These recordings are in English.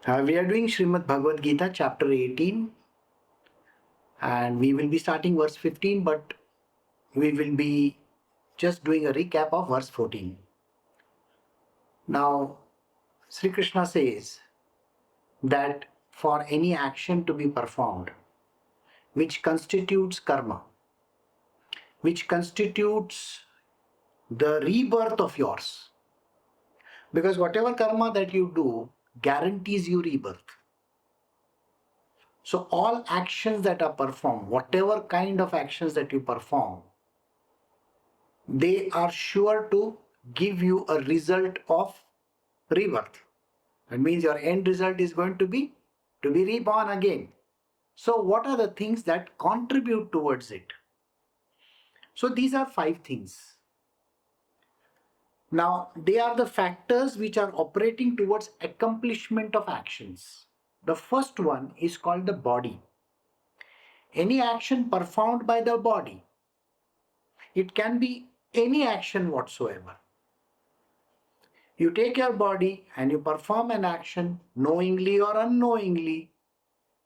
We are doing Srimad Bhagavadgita chapter 18 and we will be starting verse 15, but we will be just doing a recap of verse 14. Now, Shri Krishna says that for any action to be performed, which constitutes karma, which constitutes the rebirth of yours, because whatever karma that you do guarantees you rebirth. So all actions that are performed, whatever kind of actions that you perform, they are sure to give you a result of rebirth. That means your end result is going to be reborn again. So what are the things that contribute towards it? So these are 5 things. Now they are the factors which are operating towards accomplishment of actions. The first one is called the body. Any action performed by the body, it can be any action whatsoever. You take your body and you perform an action knowingly or unknowingly,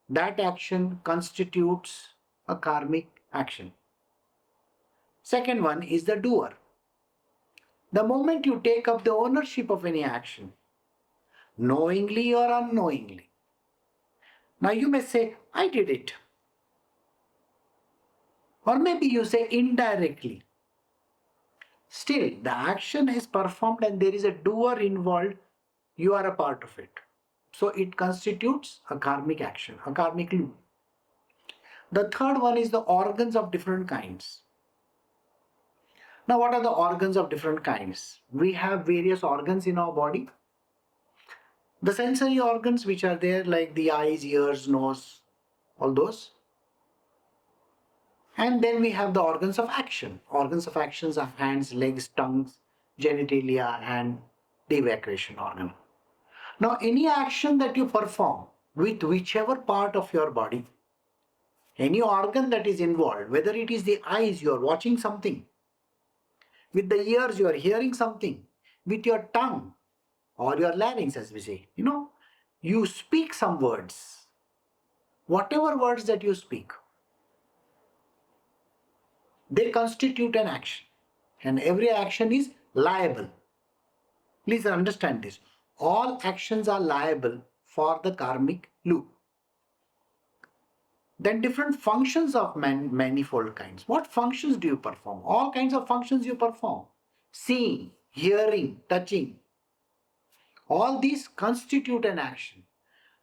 that action constitutes a karmic action. Second one is the doer. The moment you take up the ownership of any action, knowingly or unknowingly. Now you may say, I did it. Or maybe you say indirectly. Still, the action is performed and there is a doer involved, you are a part of it. So it constitutes a karmic action, a karmic loop. The third one is the organs of different kinds. Now, what are the organs of different kinds? We have various organs in our body. The sensory organs which are there, like the eyes, ears, nose, all those. And then we have the organs of action. Organs of actions are hands, legs, tongues, genitalia, and the evacuation organ. Now, any action that you perform with whichever part of your body, any organ that is involved, whether it is the eyes, you are watching something, with the ears, you are hearing something, with your tongue or your larynx, as we say, you speak some words. Whatever words that you speak, they constitute an action, and every action is liable. Please understand this. All actions are liable for the karmic loop. Then different functions of manifold kinds. What functions do you perform? All kinds of functions you perform. Seeing, hearing, touching. All these constitute an action.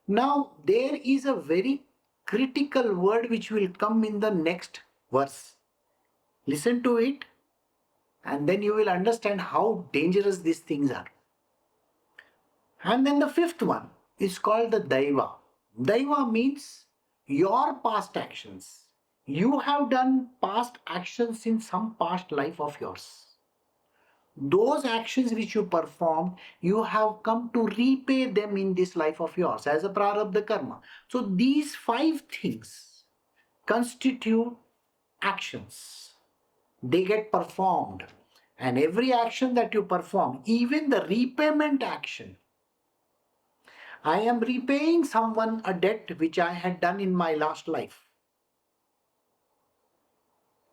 Now, there is a very critical word which will come in the next verse. Listen to it and then you will understand how dangerous these things are. And then the fifth one is called the Daiva. Daiva means your past actions. You have done past actions in some past life of yours. Those actions which you performed, you have come to repay them in this life of yours as a prarabdha karma. So these 5 things constitute actions. They get performed. And every action that you perform, even the repayment action, I am repaying someone a debt which I had done in my last life.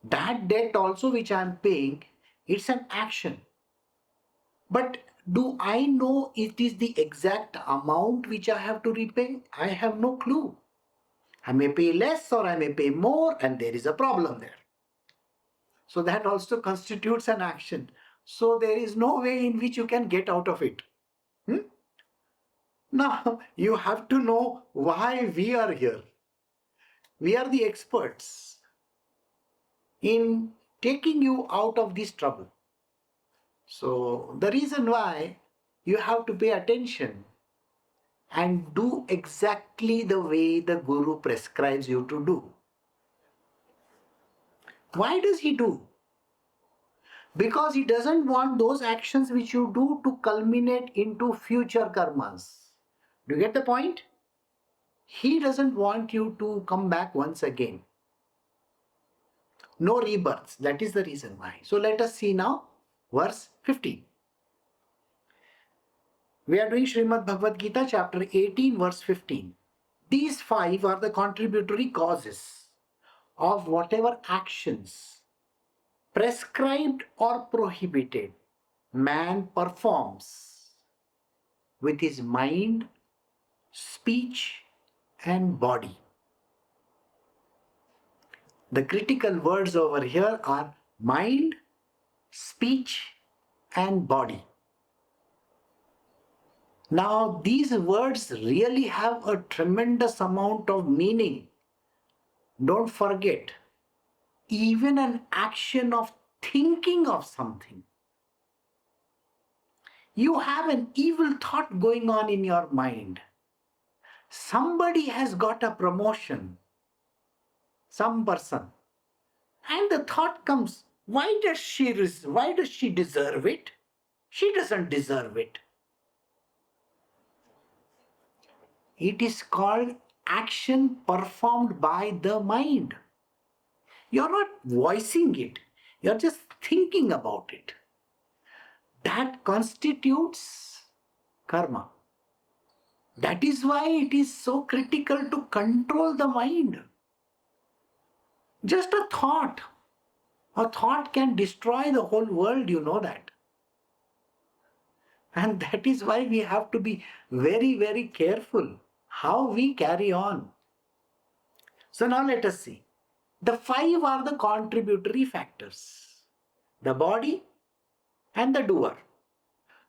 That debt also which I am paying, it's an action. But do I know it is the exact amount which I have to repay? I have no clue. I may pay less or I may pay more, and there is a problem there. So that also constitutes an action. So there is no way in which you can get out of it. Now, you have to know why we are here. We are the experts in taking you out of this trouble. So the reason why you have to pay attention and do exactly the way the Guru prescribes you to do. Why does he do? Because he doesn't want those actions which you do to culminate into future karmas. Do you get the point? He doesn't want you to come back once again. No rebirths. That is the reason why. So let us see now verse 15. We are doing Srimad Bhagavadgita chapter 18 verse 15. These 5 are the contributory causes of whatever actions, prescribed or prohibited, man performs with his mind, speech and body. The critical words over here are mind, speech and body. Now, these words really have a tremendous amount of meaning. Don't forget, even an action of thinking of something. You have an evil thought going on in your mind. Somebody has got a promotion, some person, and the thought comes, why does she deserve it? She doesn't deserve it. It is called action performed by the mind. You're not voicing it, you're just thinking about it. That constitutes karma. That is why it is so critical to control the mind. Just a thought can destroy the whole world, you know that. And that is why we have to be very, very careful how we carry on. So now let us see. The 5 are the contributory factors: the body and the doer,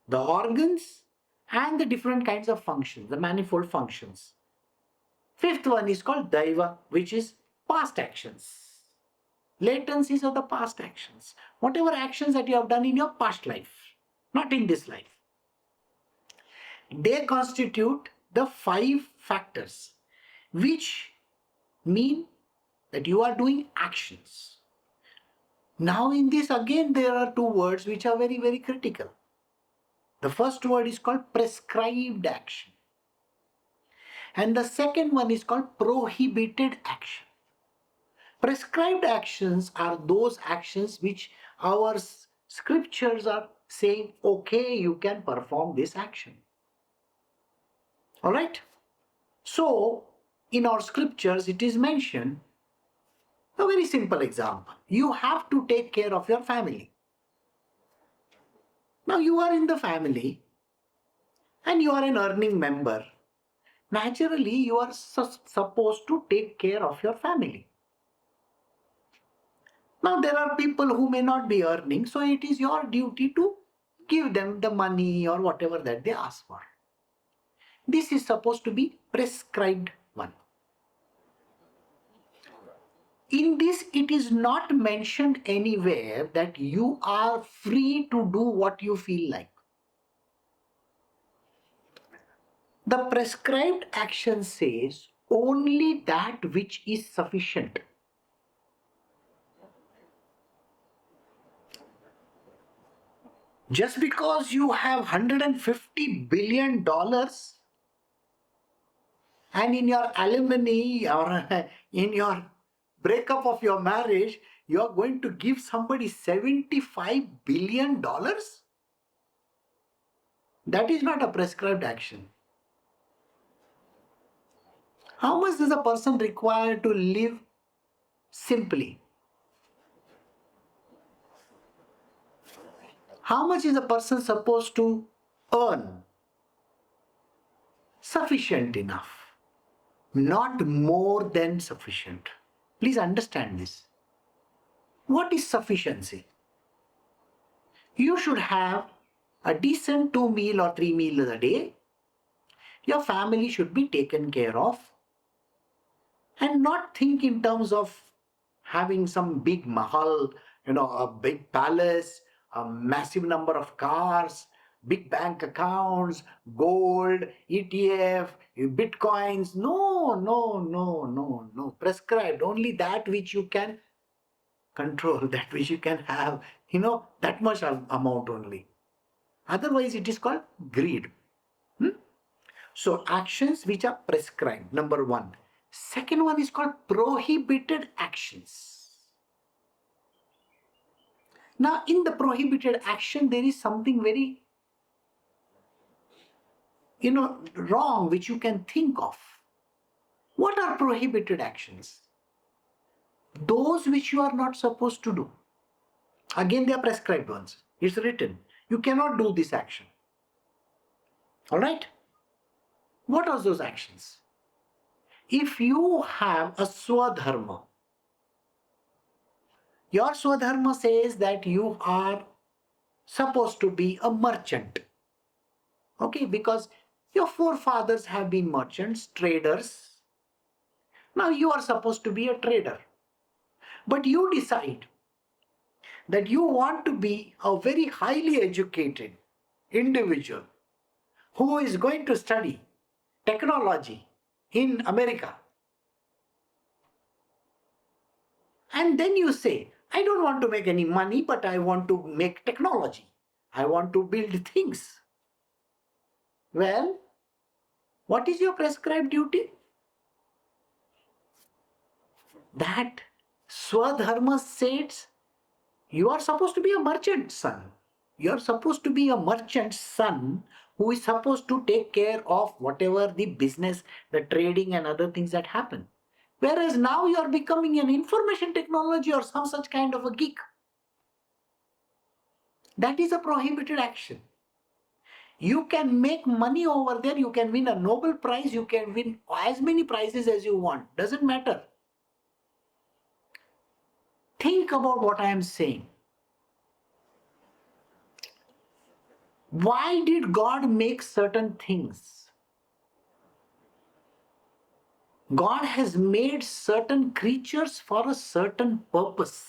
the organs and the different kinds of functions, the manifold functions. 5th one is called Daiva, which is past actions. Latencies of the past actions. Whatever actions that you have done in your past life, not in this life. They constitute the 5 factors, which mean that you are doing actions. Now in this again there are 2 words which are very, very critical. The first word is called prescribed action. And the second one is called prohibited action. Prescribed actions are those actions which our scriptures are saying, okay, you can perform this action. Alright? So, in our scriptures it is mentioned, a very simple example. You have to take care of your family. Now you are in the family and you are an earning member. Naturally, you are supposed to take care of your family. Now there are people who may not be earning, so it is your duty to give them the money or whatever that they ask for. This is supposed to be prescribed one. In this, it is not mentioned anywhere that you are free to do what you feel like. The prescribed action says only that which is sufficient. Just because you have $150 billion and in your alimony or in your breakup of your marriage, you are going to give somebody $75 billion? That is not a prescribed action. How much does a person require to live simply? How much is a person supposed to earn? Sufficient enough, not more than sufficient. Please understand this. What is sufficiency? You should have a decent 2 meal or 3 meals a day. Your family should be taken care of, and not think in terms of having some big mahal, a big palace, a massive number of cars, big bank accounts, gold, ETF, bitcoins. No, no, no, no, no. Prescribed only that which you can control, that which you can have, that much amount only. Otherwise, it is called greed. So, actions which are prescribed, number 1. Second one is called prohibited actions. Now, in the prohibited action, there is something very wrong which you can think of. What are prohibited actions? Those which you are not supposed to do. Again, they are prescribed ones. It's written. You cannot do this action. All right? What are those actions? If you have a swadharma, your swadharma says that you are supposed to be a merchant. Okay, because your forefathers have been merchants, traders. Now you are supposed to be a trader. But you decide that you want to be a very highly educated individual who is going to study technology in America. And then you say, I don't want to make any money, but I want to make technology. I want to build things. Well, what is your prescribed duty? That Swadharma says, you are supposed to be a merchant son. You are supposed to be a merchant son who is supposed to take care of whatever the business, the trading and other things that happen. Whereas now you are becoming an information technology or some such kind of a geek. That is a prohibited action. You can make money over there, you can win a Nobel Prize, you can win as many prizes as you want. Doesn't matter. Think about what I am saying. Why did God make certain things? God has made certain creatures for a certain purpose.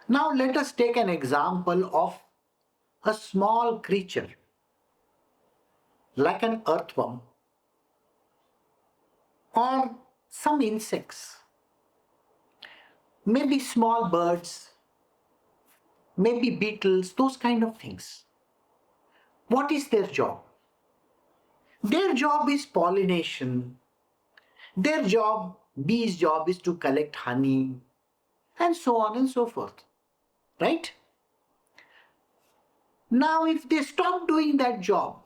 Now let us take an example of a small creature like an earthworm or some insects, maybe small birds, maybe beetles, those kind of things. What is their job? Their job is pollination. Their job, bees' job is to collect honey, and so on and so forth. Right? Now, if they stop doing that job,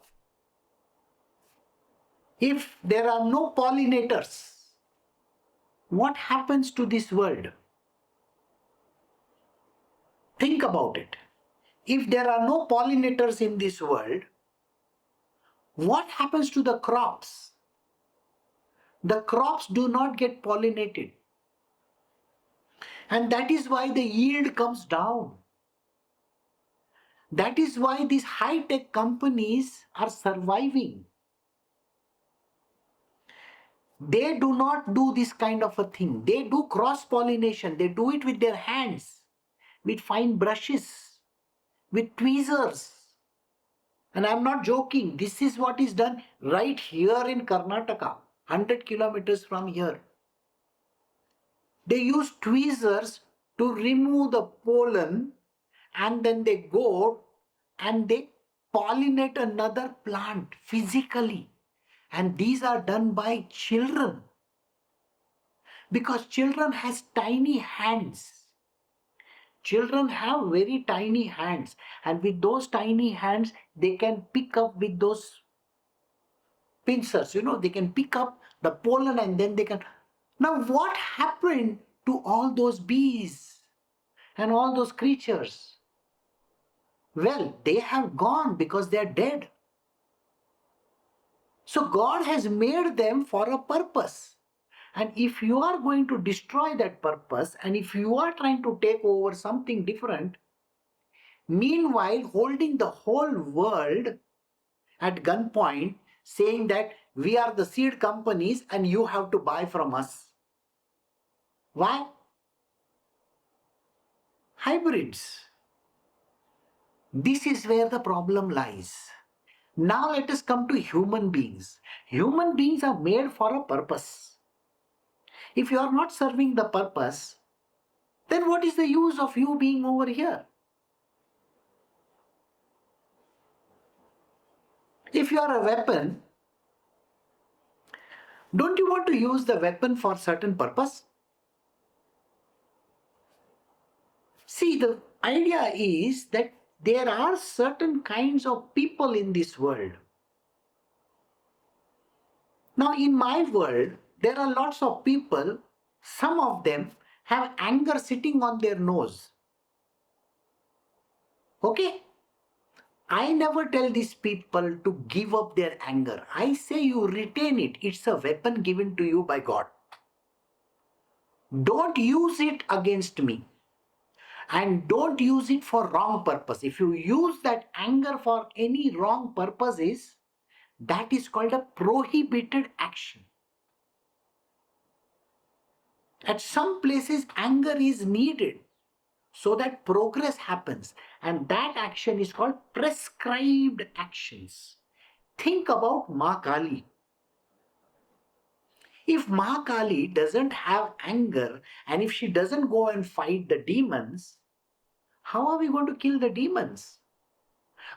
if there are no pollinators, what happens to this world? Think about it. If there are no pollinators in this world, what happens to the crops? The crops do not get pollinated. And that is why the yield comes down. That is why these high-tech companies are surviving. They do not do this kind of a thing. They do cross-pollination. They do it with their hands, with fine brushes, with tweezers. And I'm not joking. This is what is done right here in Karnataka, 100 kilometers from here. They use tweezers to remove the pollen, and then they go and they pollinate another plant physically. And these are done by children. Because children has tiny hands. Children have very tiny hands. And with those tiny hands, they can pick up with those pincers. They can pick up the pollen and then they can... Now what happened to all those bees and all those creatures? Well, they have gone because they are dead. So God has made them for a purpose. And if you are going to destroy that purpose, and if you are trying to take over something different, meanwhile holding the whole world at gunpoint, saying that we are the seed companies and you have to buy from us. Why? Hybrids. This is where the problem lies. Now let us come to human beings. Human beings are made for a purpose. If you are not serving the purpose, then what is the use of you being over here? If you are a weapon, don't you want to use the weapon for certain purpose? See, the idea is that there are certain kinds of people in this world. Now, in my world, there are lots of people, some of them have anger sitting on their nose. Okay? I never tell these people to give up their anger. I say you retain it. It's a weapon given to you by God. Don't use it against me. And don't use it for wrong purpose. If you use that anger for any wrong purposes, that is called a prohibited action. At some places, anger is needed so that progress happens, and that action is called prescribed actions. Think about Ma Kali. If Ma Kali doesn't have anger and if she doesn't go and fight the demons, how are we going to kill the demons?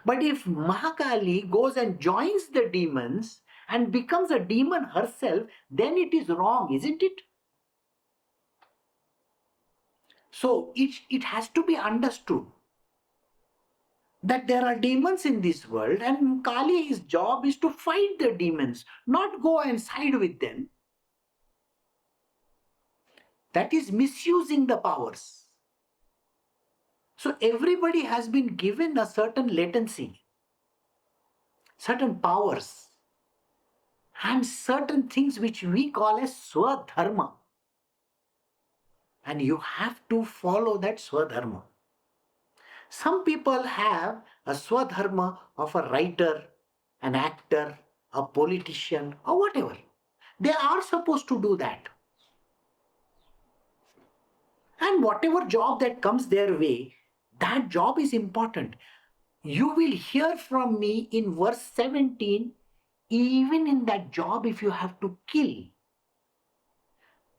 But if Mahakali goes and joins the demons and becomes a demon herself, then it is wrong, isn't it? So it has to be understood that there are demons in this world, and Kali, his job is to fight the demons, not go and side with them. That is misusing the powers. So everybody has been given a certain latency, certain powers, and certain things which we call as swadharma. And you have to follow that swadharma. Some people have a swadharma of a writer, an actor, a politician, or whatever. They are supposed to do that. And whatever job that comes their way, that job is important. You will hear from me in verse 17, even in that job, if you have to kill,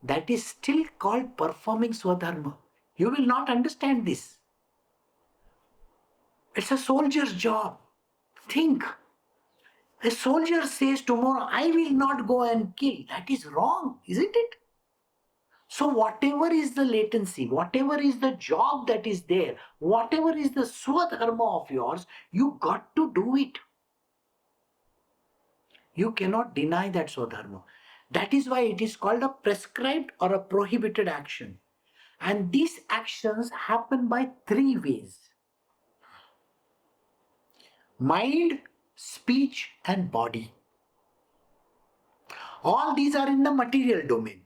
that is still called performing swadharma. You will not understand this. It's a soldier's job. Think. A soldier says tomorrow, I will not go and kill. That is wrong, isn't it? So whatever is the latency, whatever is the job that is there, whatever is the swadharma of yours, you got to do it. You cannot deny that swadharma. That is why it is called a prescribed or a prohibited action. And these actions happen by three ways: mind, speech, and body. All these are in the material domain.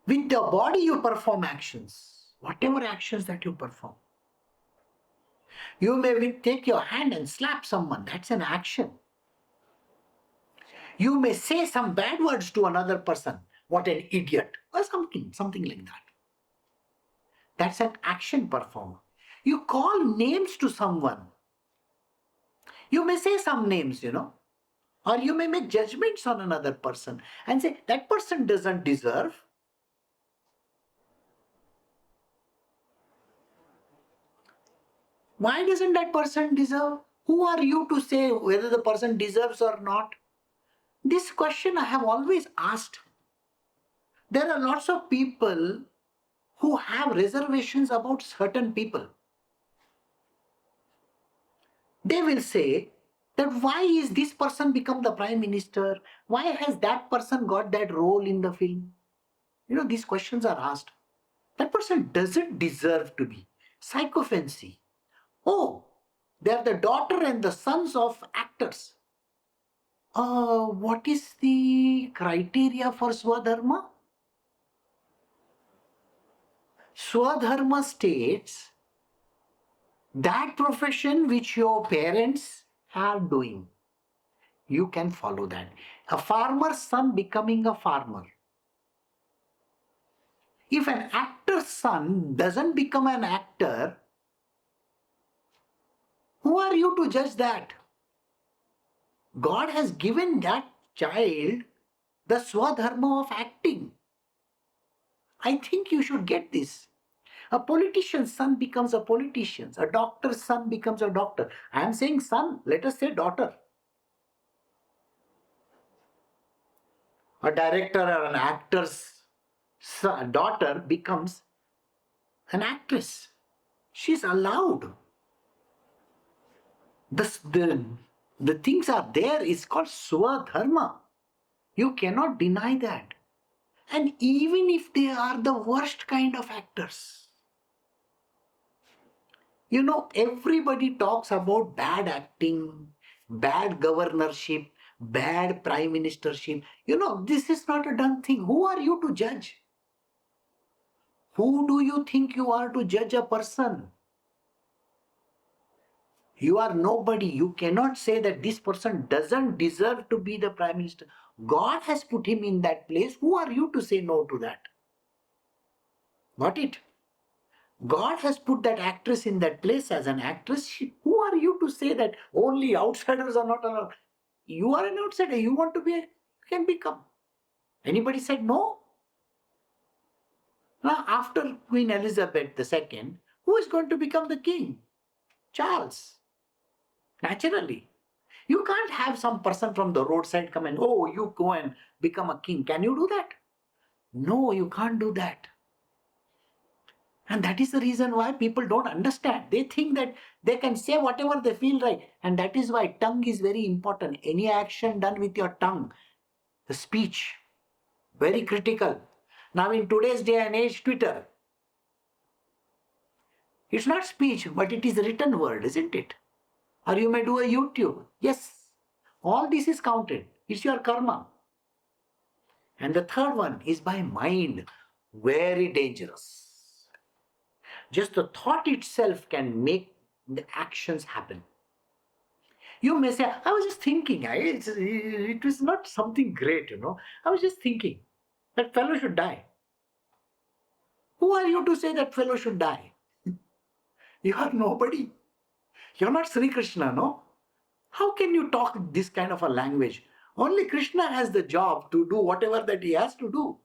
With the body, you perform actions, whatever actions that you perform. You may take your hand and slap someone, that's an action. You may say some bad words to another person, what an idiot, or something like that. That's an action performed. You call names to someone. You may say some names, or you may make judgments on another person and say, that person doesn't deserve. Why doesn't that person deserve? Who are you to say whether the person deserves or not? This question I have always asked. There are lots of people who have reservations about certain people. They will say that why is this person become the prime minister? Why has that person got that role in the film? These questions are asked. That person doesn't deserve to be. Sycophancy. Oh, they are the daughter and the sons of actors. What is the criteria for Swadharma? Swadharma states that profession which your parents are doing, you can follow that. A farmer's son becoming a farmer. If an actor's son doesn't become an actor, who are you to judge that? God has given that child the swadharma of acting. I think you should get this. A politician's son becomes a politician. A doctor's son becomes a doctor. I am saying son, let us say daughter. A director or an actor's daughter becomes an actress. She's allowed. The things are there. It's called Swadharma. You cannot deny that. And even if they are the worst kind of actors, everybody talks about bad acting, bad governorship, bad prime ministership. This is not a done thing. Who are you to judge? Who do you think you are to judge a person? You are nobody. You cannot say that this person doesn't deserve to be the prime minister. God has put him in that place. Who are you to say no to that? Got it? God has put that actress in that place as an actress. Who are you to say that only outsiders are not allowed? You are an outsider. You want to be, you can become. Anybody said no? Now, after Queen Elizabeth II, who is going to become the king? Charles. Naturally. You can't have some person from the roadside come and, oh, you go and become a king. Can you do that? No, you can't do that. And that is the reason why people don't understand. They think that they can say whatever they feel right. And that is why tongue is very important. Any action done with your tongue, the speech, very critical. Now in today's day and age, Twitter, it's not speech, but it is written word, isn't it? Or you may do a YouTube. Yes, all this is counted. It's your karma. And the third one is by mind. Very dangerous. Just the thought itself can make the actions happen. You may say, I was just thinking, it was not something great, I was just thinking that fellow should die. Who are you to say that fellow should die? You are nobody. You're not Shri Krishna, no? How can you talk this kind of a language? Only Krishna has the job to do whatever that he has to do.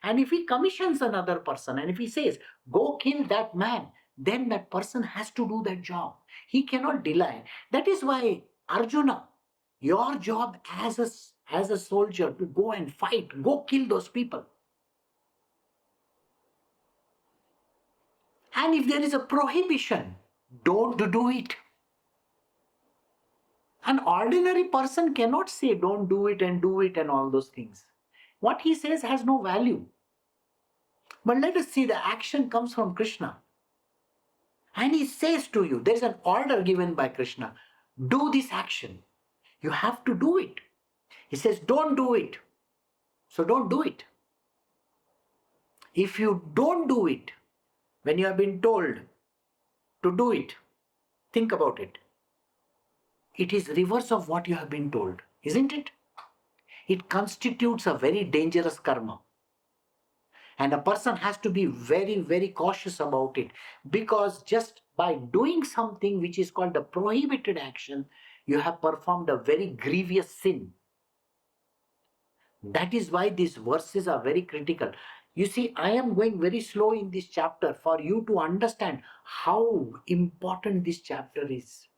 And if he commissions another person and if he says, go kill that man, then that person has to do that job. He cannot delay. That is why Arjuna, your job as a soldier to go and fight, go kill those people. And if there is a prohibition, don't do it. An ordinary person cannot say don't do it and all those things. What he says has no value. But let us see, the action comes from Krishna. And he says to you, there's an order given by Krishna. Do this action. You have to do it. He says, don't do it. So don't do it. If you don't do it, when you have been told to do it, think about it. It is reverse of what you have been told, isn't it? It constitutes a very dangerous karma. And a person has to be very, very cautious about it, because just by doing something which is called a prohibited action, you have performed a very grievous sin. That is why these verses are very critical. You see, I am going very slow in this chapter for you to understand how important this chapter is.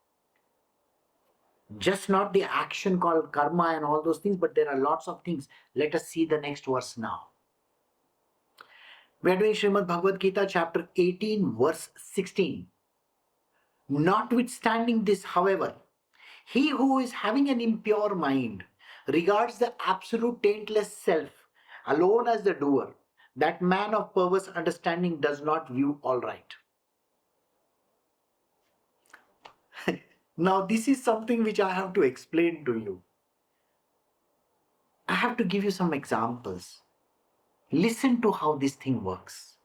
Just not the action called karma and all those things, but there are lots of things. Let us see the next verse now. We are doing Srimad Bhagavadgita chapter 18 verse 16. Notwithstanding this, however, he who is having an impure mind regards the absolute taintless self alone as the doer. That man of perverse understanding does not view all right. Now this is something which I have to explain to you. I have to give you some examples. Listen to how this thing works.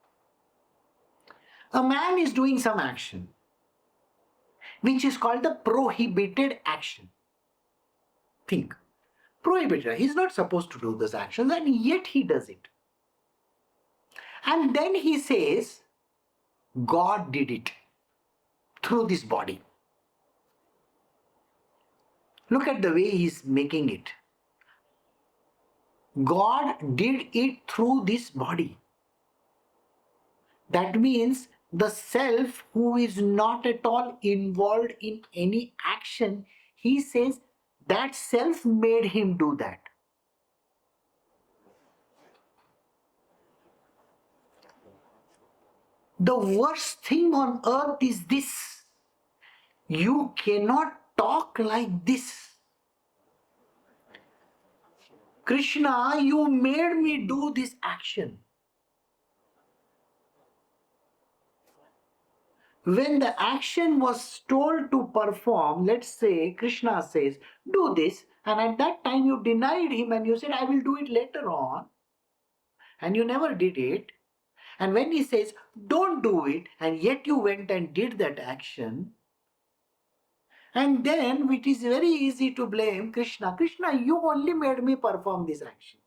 A man is doing some action which is called the prohibited action. Think. Prohibited. He's not supposed to do those actions and yet he does it. And then he says, God did it through this body. Look at the way he's making it. God did it through this body. That means the self who is not at all involved in any action, he says that self made him do that. The worst thing on earth is this: you cannot talk like this. Krishna, you made me do this action. When the action was told to perform, let's say Krishna says, do this, and at that time you denied him and you said, I will do it later on, and you never did it. And when he says, don't do it, and yet you went and did that action, and then it is very easy to blame Krishna. Krishna, you only made me perform this action.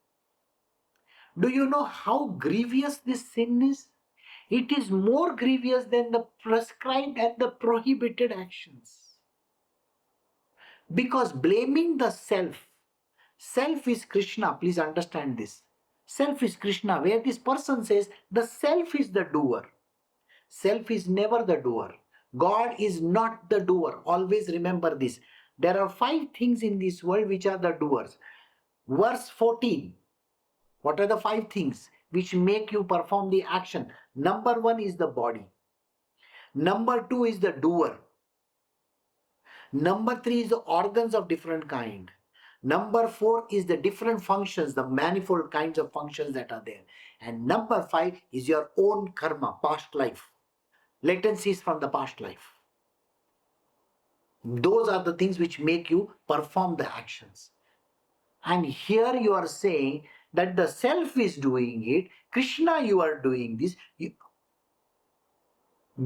Do you know how grievous this sin is? It is more grievous than the prescribed and the prohibited actions. Because blaming the self is Krishna, please understand this. Self is Krishna, where this person says the self is the doer. Self is never the doer. God is not the doer. Always remember this. There are 5 things in this world which are the doers. Verse 14. What are the 5 things which make you perform the action? Number 1 is the body. Number 2 is the doer. Number 3 is the organs of different kind. Number 4 is the different functions, the manifold kinds of functions that are there. And number 5 is your own karma, past life, latencies from the past life. Those are the things which make you perform the actions. And here you are saying that the self is doing it. Krishna, you are doing this.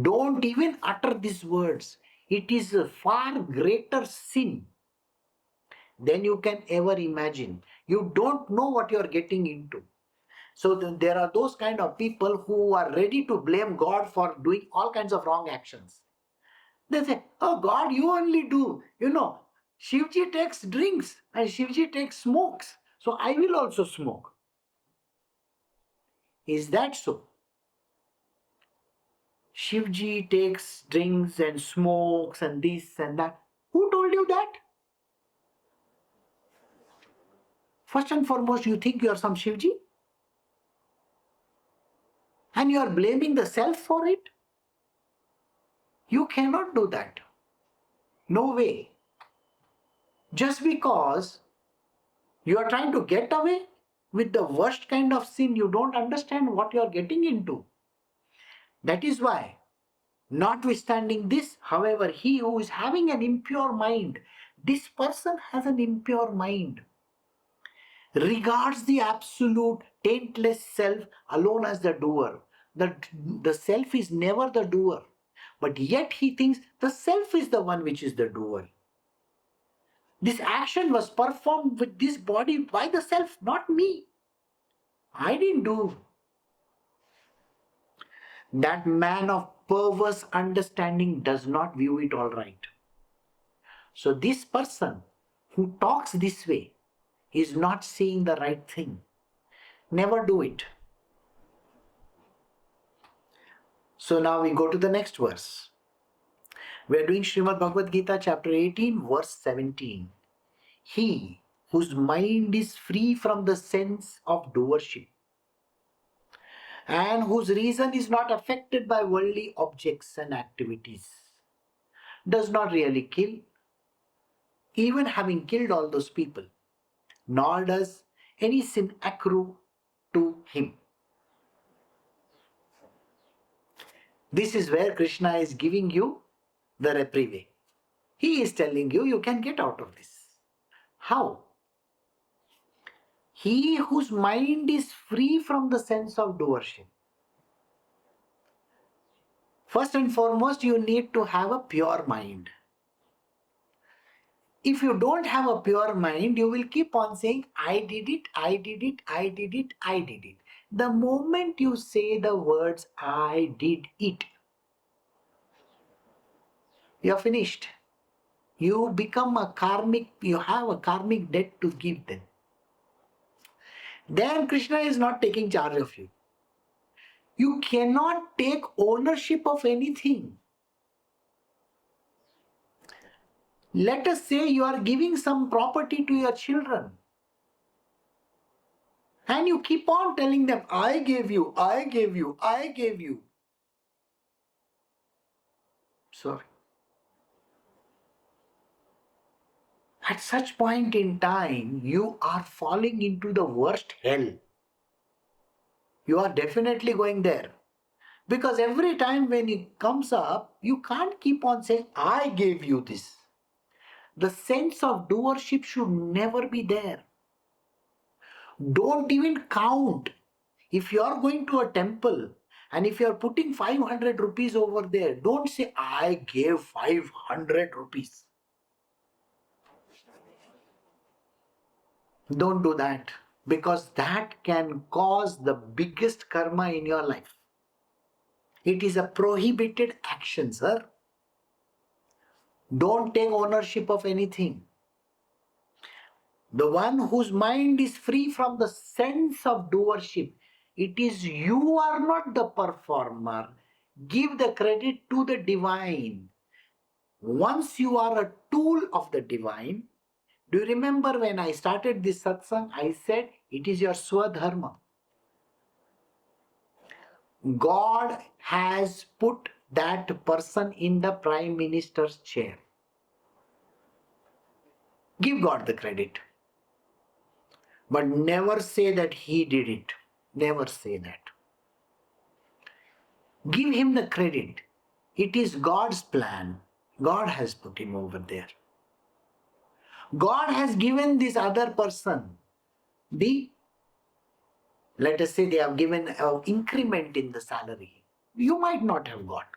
Don't even utter these words. It is a far greater sin than you can ever imagine. You don't know what you are getting into. So there are those kind of people who are ready to blame God for doing all kinds of wrong actions. They say, oh God, you only do. Shivji takes drinks and Shivji takes smokes. So I will also smoke. Is that so? Shivji takes drinks and smokes and this and that. Who told you that? First and foremost, you think you are some Shivji? And you are blaming the self for it? You cannot do that. No way. Just because you are trying to get away with the worst kind of sin, you don't understand what you are getting into. That is why, notwithstanding this, however, he who is having an impure mind, this person has an impure mind, regards the absolute taintless self alone as the doer. The self is never the doer, but yet he thinks the self is the one which is the doer. This action was performed with this body by the self, not me. I didn't do. That man of perverse understanding does not view it all right. So this person who talks this way is not seeing the right thing. Never do it. So now we go to the next verse. We are doing Srimad Bhagavadgita chapter 18 verse 17. He whose mind is free from the sense of doership and whose reason is not affected by worldly objects and activities does not really kill, even having killed all those people, nor does any sin accrue to him. This is where Krishna is giving you the reprieve. He is telling you, you can get out of this. How? He whose mind is free from the sense of doership. First and foremost, you need to have a pure mind. If you don't have a pure mind, you will keep on saying, I did it, I did it, I did it, I did it. The moment you say the words, I did it, you're finished. You become a karmic, you have a karmic debt to give them. Then Krishna is not taking charge of you. You cannot take ownership of anything. Let us say you are giving some property to your children. And you keep on telling them, I gave you, I gave you, I gave you. Sorry. At such point in time, you are falling into the worst hell. You are definitely going there. Because every time when it comes up, you can't keep on saying, I gave you this. The sense of doership should never be there. Don't even count. If you are going to a temple and if you are putting 500 rupees over there, don't say, I gave 500 rupees. Don't do that, because that can cause the biggest karma in your life. It is a prohibited action, sir. Don't take ownership of anything. The one whose mind is free from the sense of doership, it is you are not the performer. Give the credit to the divine. Once you are a tool of the divine, do you remember when I started this satsang, I said it is your swadharma. God has put that person in the Prime Minister's chair. Give God the credit. But never say that he did it. Never say that. Give him the credit. It is God's plan. God has put him over there. God has given this other person let us say they have given an increment in the salary. You might not have got.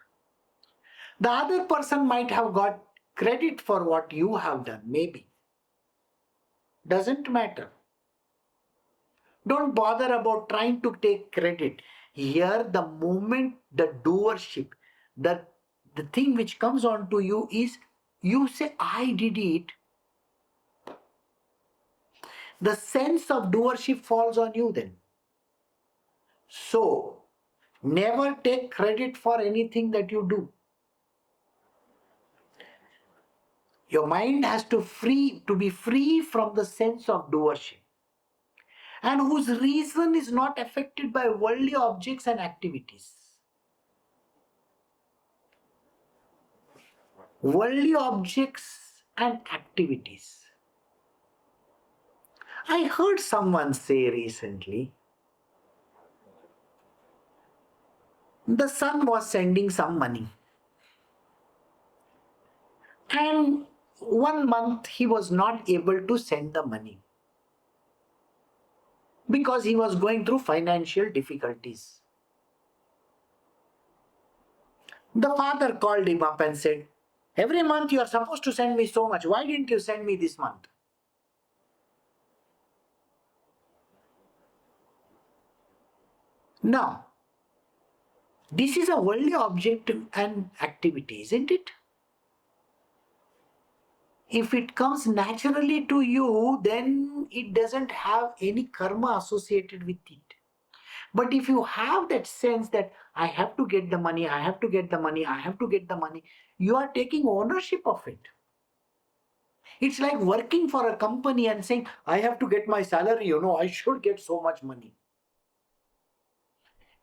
The other person might have got credit for what you have done, maybe. Doesn't matter. Don't bother about trying to take credit. Here, the moment the doership, the thing which comes on to you is, you say, I did it. The sense of doership falls on you then. So, never take credit for anything that you do. Your mind has to be free from the sense of doership, and whose reason is not affected by worldly objects and activities. Worldly objects and activities. I heard someone say recently, the son was sending some money, and 1 month he was not able to send the money because he was going through financial difficulties. The father called him up and said, every month you are supposed to send me so much. Why didn't you send me this month? Now, this is a worldly object and activity, isn't it? If it comes naturally to you, then it doesn't have any karma associated with it. But if you have that sense that I have to get the money, I have to get the money, I have to get the money, you are taking ownership of it. It's like working for a company and saying, I have to get my salary, I should get so much money.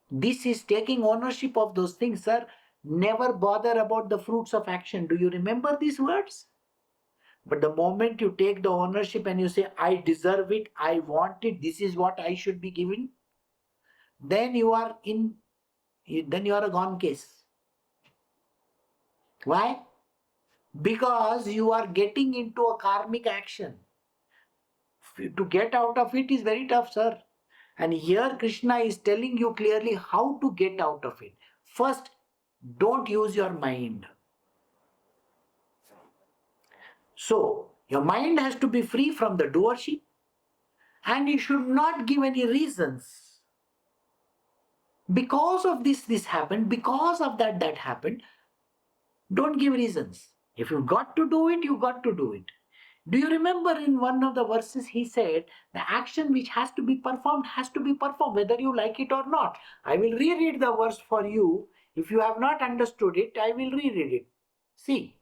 This is taking ownership of those things, sir. Never bother about the fruits of action. Do you remember these words? But the moment you take the ownership and you say, I deserve it, I want it, this is what I should be given, then you are a gone case. Why? Because you are getting into a karmic action. To get out of it is very tough, sir. And here Krishna is telling you clearly how to get out of it. First, don't use your mind. So, your mind has to be free from the doership, and you should not give any reasons. Because of this happened, because of that happened. Don't give reasons. If you got to do it, you got to do it. Do you remember in one of the verses he said, the action which has to be performed has to be performed, whether you like it or not. I will reread the verse for you. If you have not understood it, I will reread it. See.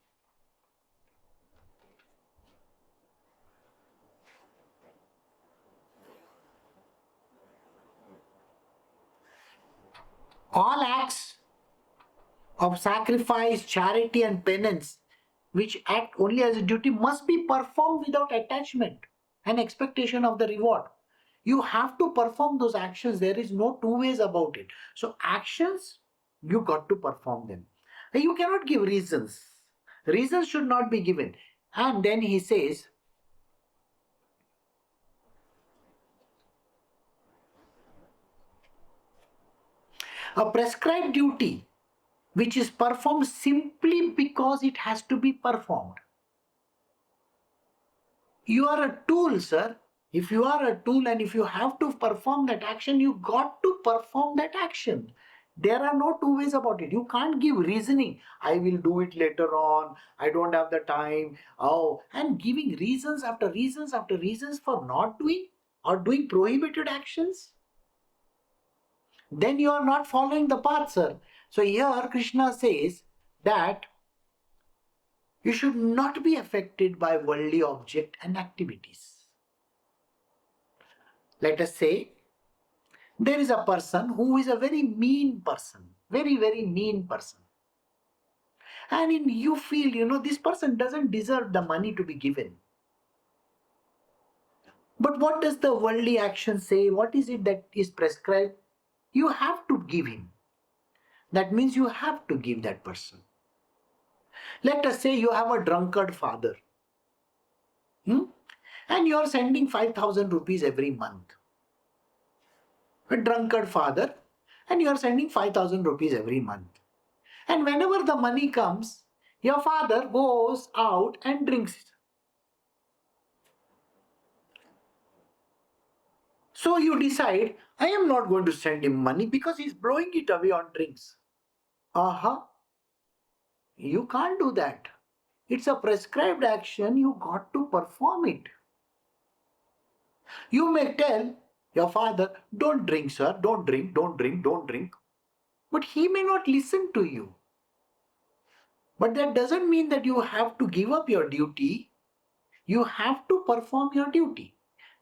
All acts of sacrifice, charity, and penance, which act only as a duty, must be performed without attachment and expectation of the reward. You have to perform those actions. There is no two ways about it. So, actions, you got to perform them. You cannot give reasons. Reasons should not be given. And then he says, a prescribed duty which is performed simply because it has to be performed. You are a tool, sir. If you are a tool and if you have to perform that action, you got to perform that action. There are no two ways about it. You can't give reasoning. I will do it later on. I don't have the time. Oh, and giving reasons after reasons after reasons for not doing or doing prohibited actions. Then you are not following the path, sir. So here Krishna says that you should not be affected by worldly object and activities. Let us say there is a person who is a very mean person, very, very mean person. And you feel, this person doesn't deserve the money to be given. But what does the worldly action say? What is it that is prescribed? You have to give him. That means you have to give that person. Let us say you have a drunkard father. And you are sending 5,000 rupees every month. A drunkard father, and you are sending 5,000 rupees every month. And whenever the money comes, your father goes out and drinks. So you decide, I am not going to send him money because he's blowing it away on drinks. You can't do that. It's a prescribed action, you got to perform it. You may tell your father, don't drink, sir, don't drink, don't drink, don't drink. But he may not listen to you. But that doesn't mean that you have to give up your duty. You have to perform your duty,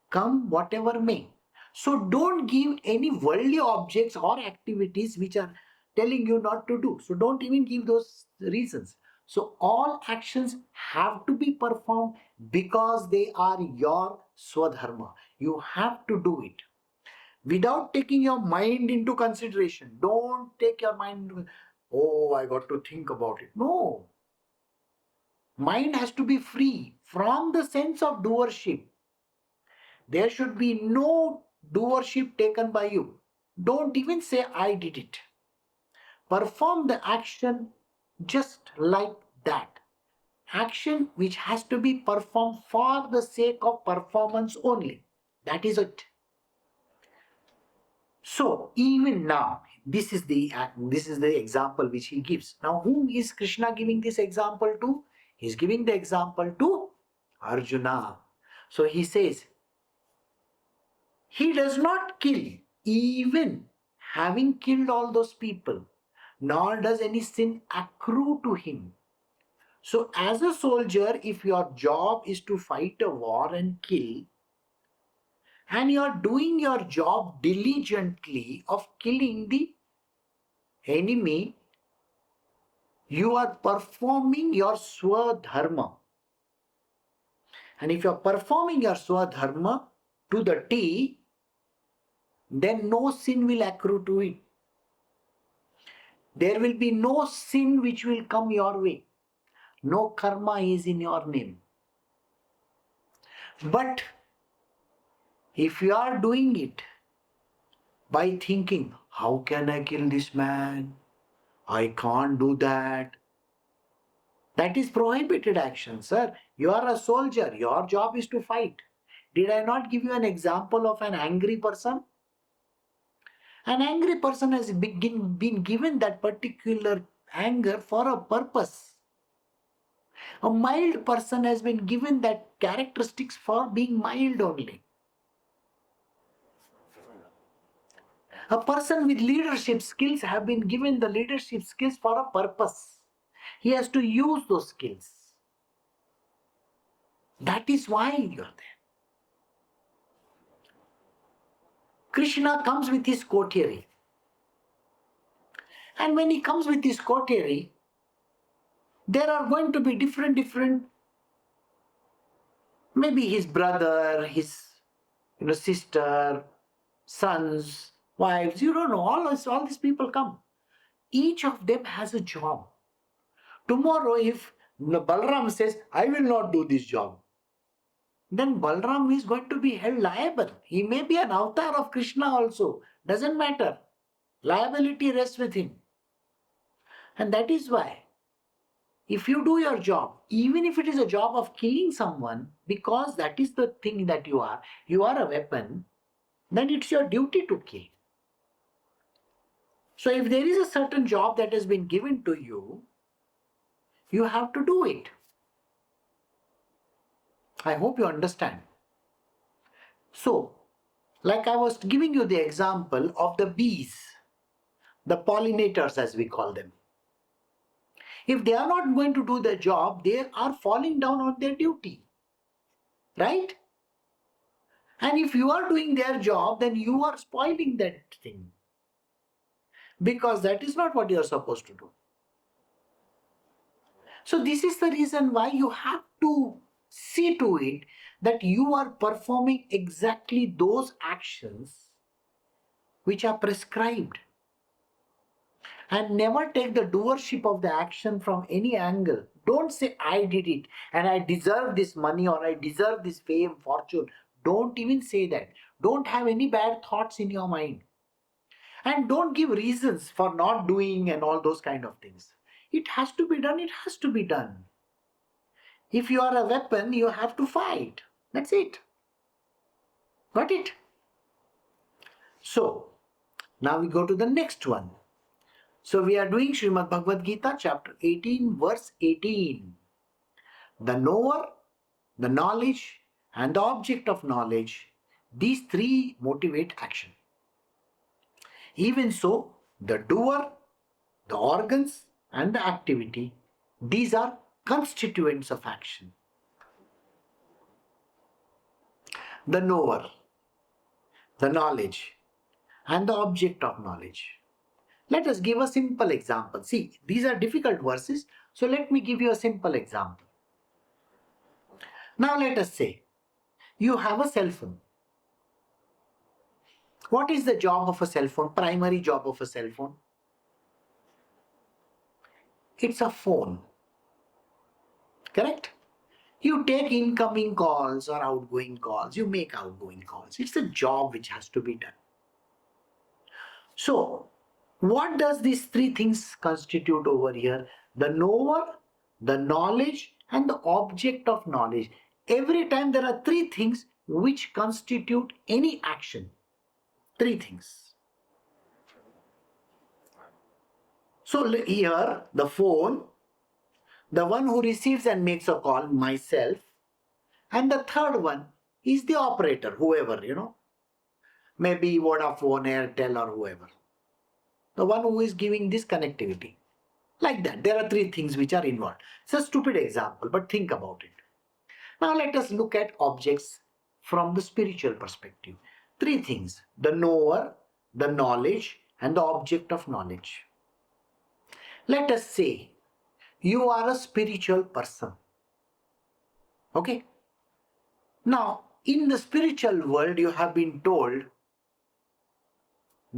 come whatever may. So don't give any worldly objects or activities which are telling you not to do. So don't even give those reasons. So all actions have to be performed because they are your swadharma. You have to do it without taking your mind into consideration. Don't take your mind into, oh, I got to think about it. No. Mind has to be free from the sense of doership. There should be no doership taken by you. Don't even say, I did it. Perform the action just like that. Action which has to be performed for the sake of performance only. That is it. So even now, this is the example which he gives. Now, whom is Krishna giving this example to? He is giving the example to Arjuna. So he says, he does not kill, even having killed all those people, nor does any sin accrue to him. So, as a soldier, if your job is to fight a war and kill, and you are doing your job diligently of killing the enemy, you are performing your swadharma. And if you are performing your swadharma to the T, then no sin will accrue to it. There will be no sin which will come your way. No karma is in your name. But if you are doing it by thinking, how can I kill this man? I can't do that. That is prohibited action, sir. You are a soldier. Your job is to fight. Did I not give you an example of an angry person? An angry person has been given that particular anger for a purpose. A mild person has been given that characteristics for being mild only. A person with leadership skills have been given the leadership skills for a purpose. He has to use those skills. That is why you are there. Krishna comes with his coterie. And when he comes with his coterie, there are going to be different, maybe his brother, his sister, sons, wives, you don't know, all these people come. Each of them has a job. Tomorrow, if Balram says, I will not do this job, then Balram is going to be held liable. He may be an avatar of Krishna also. Doesn't matter. Liability rests with him. And that is why, if you do your job, even if it is a job of killing someone, because that is the thing that you are a weapon, then it's your duty to kill. So if there is a certain job that has been given to you, you have to do it. I hope you understand. So, like I was giving you the example of the bees, the pollinators as we call them. If they are not going to do the job, they are falling down on their duty. Right? And if you are doing their job, then you are spoiling that thing. Because that is not what you are supposed to do. So this is the reason why you have to see to it that you are performing exactly those actions which are prescribed. And never take the doership of the action from any angle. Don't say, I did it and I deserve this money or I deserve this fame, fortune. Don't even say that. Don't have any bad thoughts in your mind. And don't give reasons for not doing and all those kind of things. It has to be done, it has to be done. If you are a weapon, you have to fight. That's it. Got it? So, now we go to the next one. So we are doing Srimad Bhagavadgita chapter 18 verse 18. The knower, the knowledge and the object of knowledge, these three motivate action. Even so, the doer, the organs and the activity, these are constituents of action. The knower, the knowledge and the object of knowledge. Let us give a simple example. See, these are difficult verses, so let me give you a simple example. Now let us say, you have a cell phone. What is the job of a cell phone? Primary job of a cell phone? It's a phone. Correct? You take incoming calls or outgoing calls. You make outgoing calls. It's a job which has to be done. So, what does these three things constitute over here? The knower, the knowledge, and the object of knowledge. Every time there are three things which constitute any action. Three things. So here, the phone, the one who receives and makes a call, myself, and the third one is the operator, whoever, maybe Vodafone, Airtel or whoever. The one who is giving this connectivity. Like that, there are three things which are involved. It's a stupid example, but think about it. Now let us look at objects from the spiritual perspective. Three things: the knower, the knowledge, and the object of knowledge. Let us say you are a spiritual person. Okay? Now, in the spiritual world, you have been told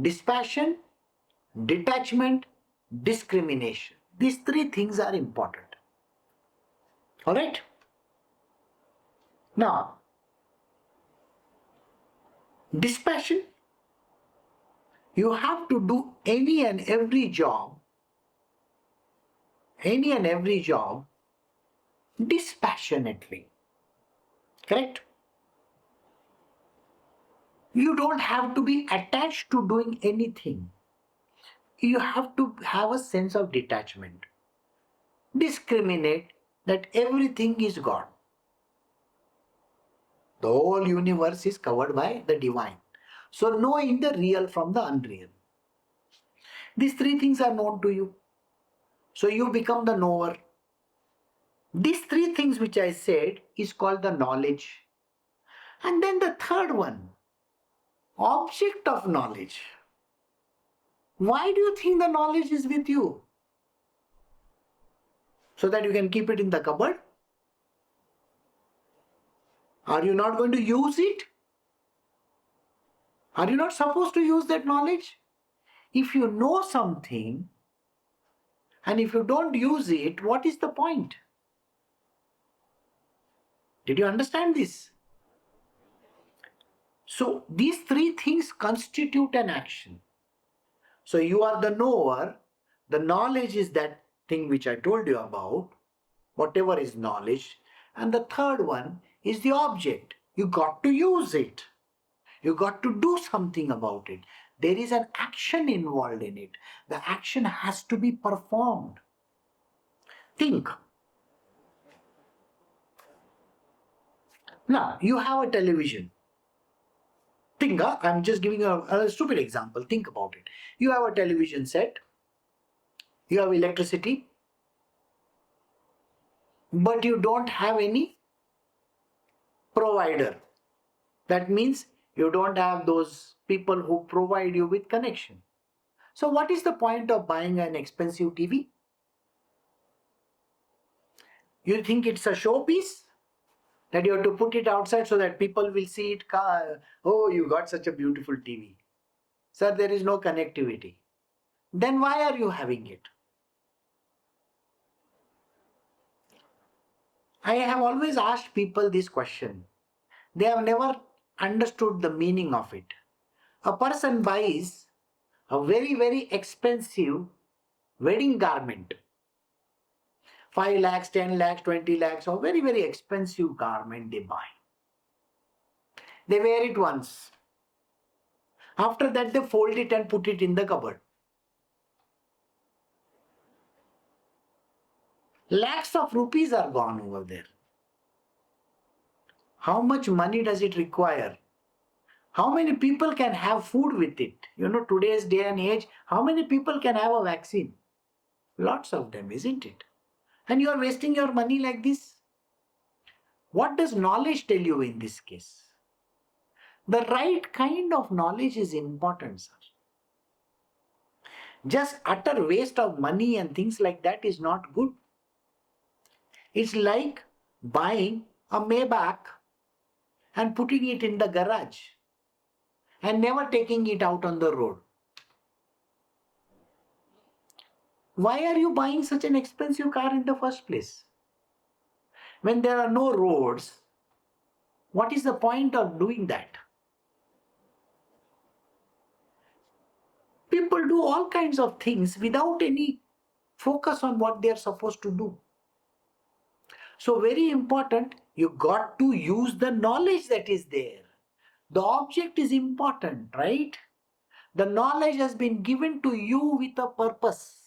dispassion, detachment, discrimination. These three things are important. Alright? Now, dispassion, you have to do any and every job dispassionately. Correct? You don't have to be attached to doing anything. You have to have a sense of detachment. Discriminate that everything is God. The whole universe is covered by the divine. So knowing the real from the unreal. These three things are known to you. So you become the knower. These three things which I said is called the knowledge. And then the third one, object of knowledge. Why do you think the knowledge is with you? So that you can keep it in the cupboard? Are you not going to use it? Are you not supposed to use that knowledge? If you know something and if you don't use it, what is the point? Did you understand this? So these three things constitute an action. So you are the knower, the knowledge is that thing which I told you about, whatever is knowledge, and the third one is the object. You got to use it. You got to do something about it. There is an action involved in it. The action has to be performed. Think. Now, you have a television. Think, I'm just giving a stupid example. Think about it. You have a television set, you have electricity, but you don't have any provider. That means you don't have those people who provide you with connection. So what is the point of buying an expensive TV? You think it's a showpiece? That you have to put it outside so that people will see it. Oh, you got such a beautiful TV. Sir, there is no connectivity. Then why are you having it? I have always asked people this question. They have never understood the meaning of it. A person buys a very, very expensive wedding garment. 5 lakhs, 10 lakhs, 20 lakhs, or very, very expensive garment they buy. They wear it once. After that, they fold it and put it in the cupboard. Lakhs of rupees are gone over there. How much money does it require? How many people can have food with it? Today's day and age, how many people can have a vaccine? Lots of them, isn't it? And you are wasting your money like this? What does knowledge tell you in this case? The right kind of knowledge is important, sir. Just utter waste of money and things like that is not good. It's like buying a Maybach and putting it in the garage and never taking it out on the road. Why are you buying such an expensive car in the first place? When there are no roads, what is the point of doing that? People do all kinds of things without any focus on what they are supposed to do. So very important, you got to use the knowledge that is there. The object is important, right? The knowledge has been given to you with a purpose.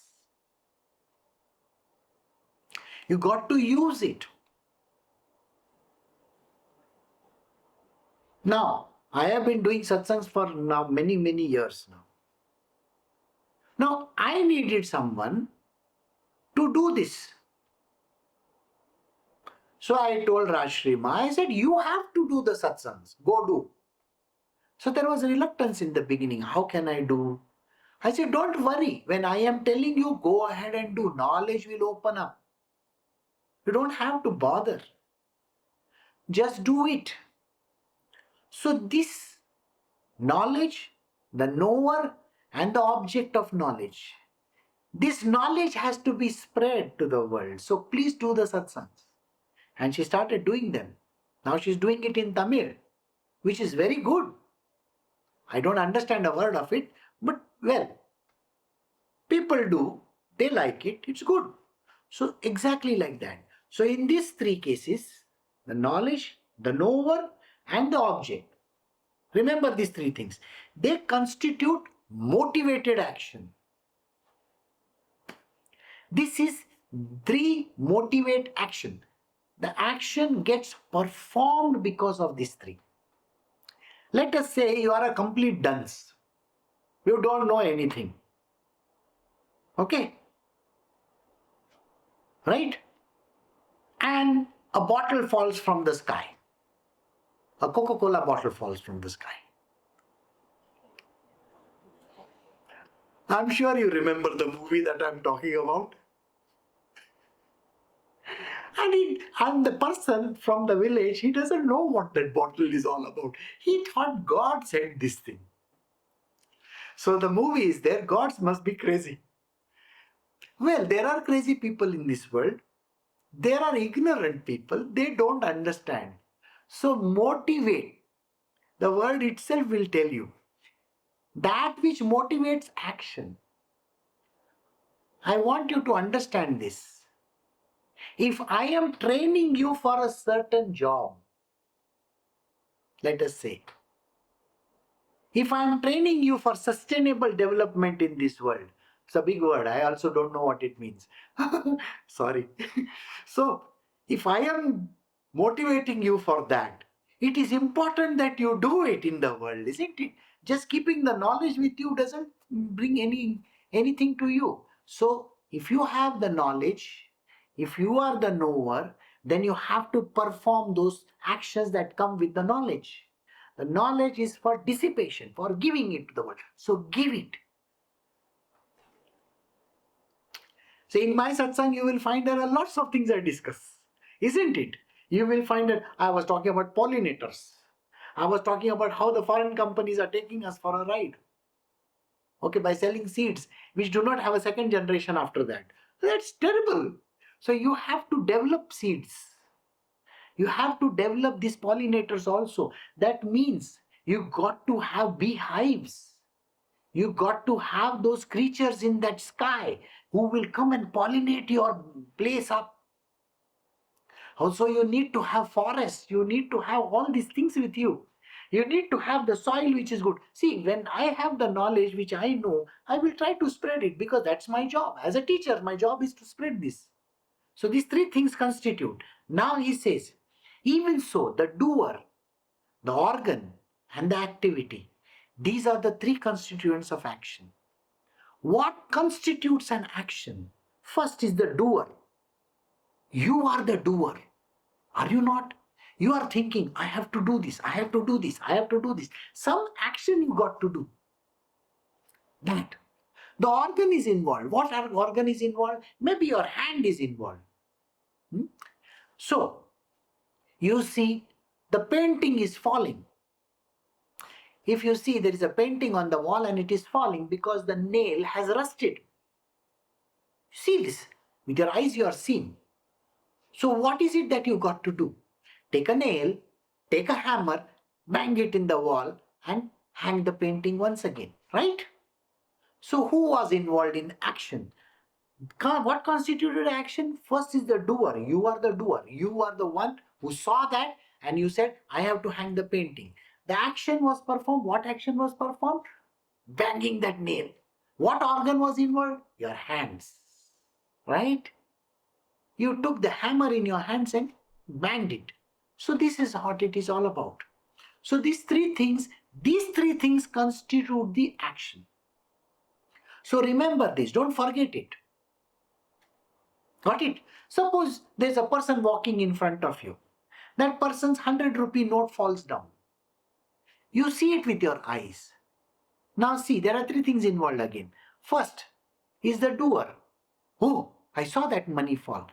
You got to use it. Now, I have been doing satsangs for now many, many years now. Now, I needed someone to do this. So I told Rajshri Ma, I said, you have to do the satsangs. Go do. So there was a reluctance in the beginning. How can I do? I said, don't worry. When I am telling you, go ahead and do. Knowledge will open up. You don't have to bother. Just do it. So this knowledge, the knower and the object of knowledge, this knowledge has to be spread to the world. So please do the satsangs. And she started doing them. Now she's doing it in Tamil, which is very good. I don't understand a word of it, but well, people do, they like it, it's good. So exactly like that. So in these three cases, the knowledge, the knower and the object, remember these three things, they constitute motivated action. This is three motivate action. The action gets performed because of these three. Let us say you are a complete dunce. You don't know anything. Okay? Right? And a bottle falls from the sky. A Coca-Cola bottle falls from the sky. I'm sure you remember the movie that I'm talking about. And the person from the village, he doesn't know what that bottle is all about. He thought God said this thing. So the movie is there, gods must be crazy. Well, there are crazy people in this world. There are ignorant people, they don't understand. So motivate. The word itself will tell you. That which motivates action. I want you to understand this. If I am training you for a certain job, let us say, if I am training you for sustainable development in this world, it's a big word. I also don't know what it means. Sorry. So, if I am motivating you for that, it is important that you do it in the world, isn't it? Just keeping the knowledge with you doesn't bring anything to you. So, if you have the knowledge, if you are the knower, then you have to perform those actions that come with the knowledge. The knowledge is for dissipation, for giving it to the world. So give it. So in my satsang, you will find there are lots of things I discuss, isn't it? You will find that I was talking about pollinators. I was talking about how the foreign companies are taking us for a ride. Okay, by selling seeds which do not have a second generation after that. That's terrible. So you have to develop seeds. You have to develop these pollinators also. That means you got to have beehives. You got to have those creatures in that sky who will come and pollinate your place up. Also, you need to have forests. You need to have all these things with you. You need to have the soil which is good. See, when I have the knowledge which I know, I will try to spread it because that's my job. As a teacher, my job is to spread this. So these three things constitute. Now he says, even so, the doer, the organ, and the activity, these are the three constituents of action. What constitutes an action? First is the doer. You are the doer. Are you not? You are thinking, I have to do this, I have to do this, I have to do this. Some action you got to do. That. The organ is involved. What organ is involved? Maybe your hand is involved. So, you see, the painting is falling. If you see there is a painting on the wall and it is falling because the nail has rusted. See this. With your eyes you are seeing. So what is it that you got to do? Take a nail, take a hammer, bang it in the wall and hang the painting once again, right? So who was involved in action? What constituted action? First is the doer. You are the doer. You are the one who saw that and you said, I have to hang the painting. The action was performed. What action was performed? Banging that nail. What organ was involved? Your hands, right? You took the hammer in your hands and banged it. So this is what it is all about. So these three things constitute the action. So remember this, don't forget it. Got it? Suppose there's a person walking in front of you. That person's 100 rupee note falls down. You see it with your eyes. Now see, there are three things involved again. First is the doer. Oh, I saw that money fall.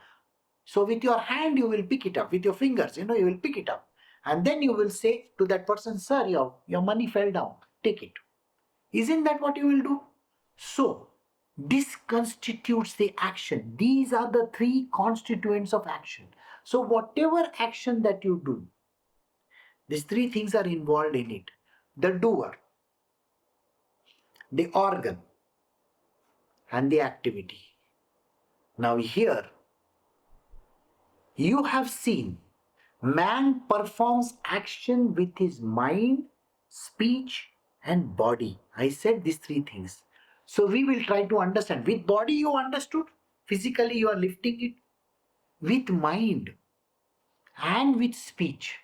So with your hand you will pick it up, with your fingers, you will pick it up. And then you will say to that person, sir, your money fell down, take it. Isn't that what you will do? So, this constitutes the action. These are the three constituents of action. So whatever action that you do, these three things are involved in it. The doer, the organ, and the activity. Now here, you have seen man performs action with his mind, speech, and body. I said these three things. So we will try to understand. With body you understood, physically you are lifting it. With mind and with speech.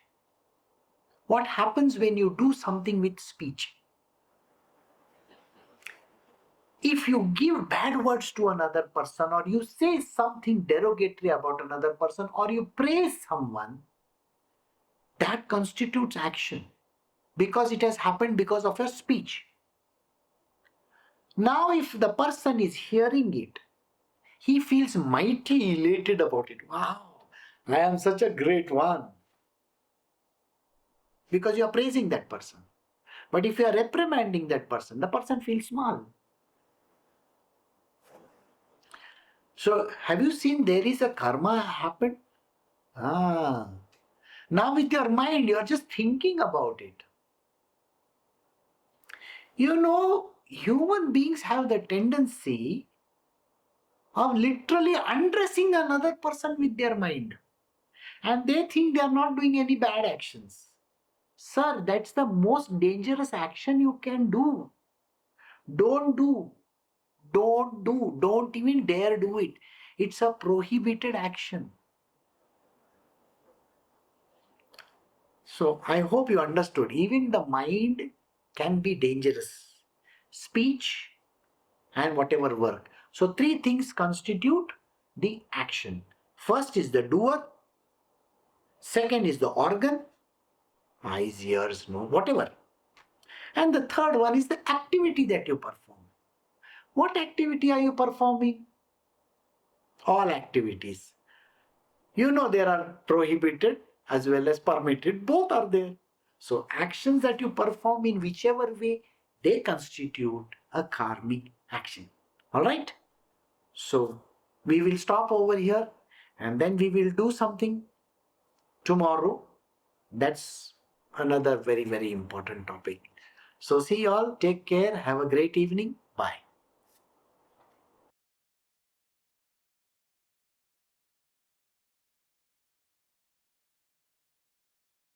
What happens when you do something with speech? If you give bad words to another person or you say something derogatory about another person or you praise someone, that constitutes action because it has happened because of your speech. Now, if the person is hearing it, he feels mighty elated about it. Wow, I am such a great one. Because you are praising that person. But if you are reprimanding that person, the person feels small. So, have you seen there is a karma happened? Ah. Now, with your mind, you are just thinking about it. You know, human beings have the tendency of literally undressing another person with their mind. And they think they are not doing any bad actions. Sir, that's the most dangerous action you can do. Don't do. Don't do. Don't even dare do it. It's a prohibited action. So I hope you understood. Even the mind can be dangerous. Speech and whatever work. So three things constitute the action. First is the doer. Second is the organ. Eyes, ears, nose, whatever. And the third one is the activity that you perform. What activity are you performing? All activities. You know there are prohibited as well as permitted, both are there. So actions that you perform in whichever way, they constitute a karmic action. Alright? So we will stop over here and then we will do something tomorrow. That's another very, very important topic. So see you all, take care, have a great evening, bye.